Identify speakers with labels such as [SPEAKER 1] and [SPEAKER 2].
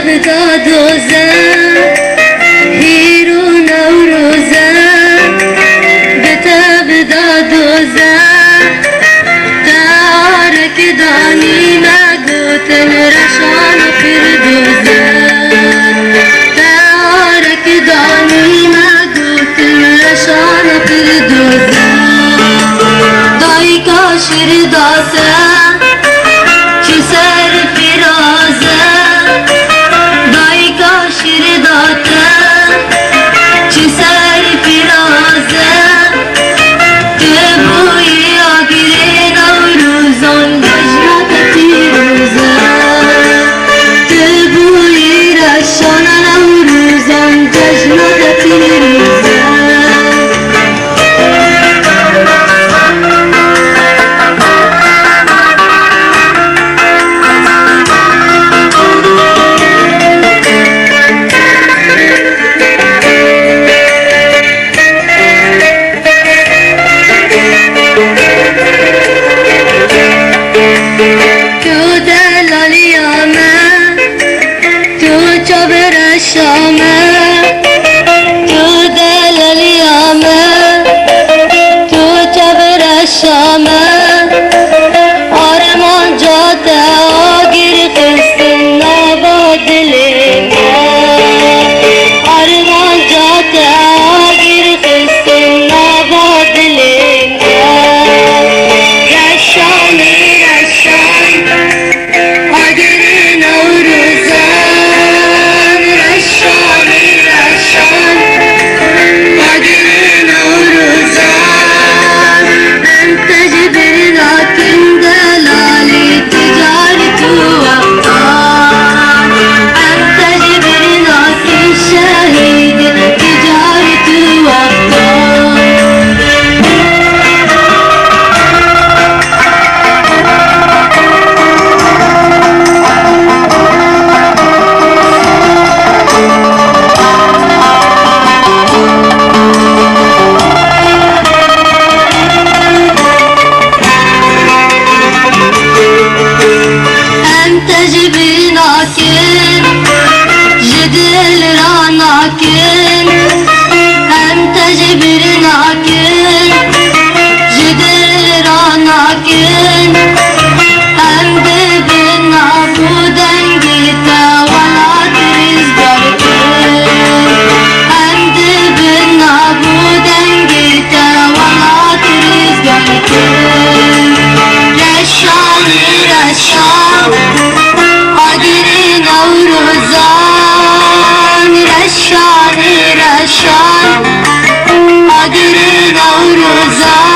[SPEAKER 1] بتا دوزه هیرو نوروزه بتا بدا دوزه تارك دانی نگوتن رشان فردوزه تارك دانی نگوتن رشان فردوزه دای کاشر داسه چی سر فرازه دای کاشر داته چی سر فرازه تبوی آگره نوروزان دجنت تیروزه تبوی رشان نوروزان دجنت تیروزه
[SPEAKER 2] رشان آگری نوروزان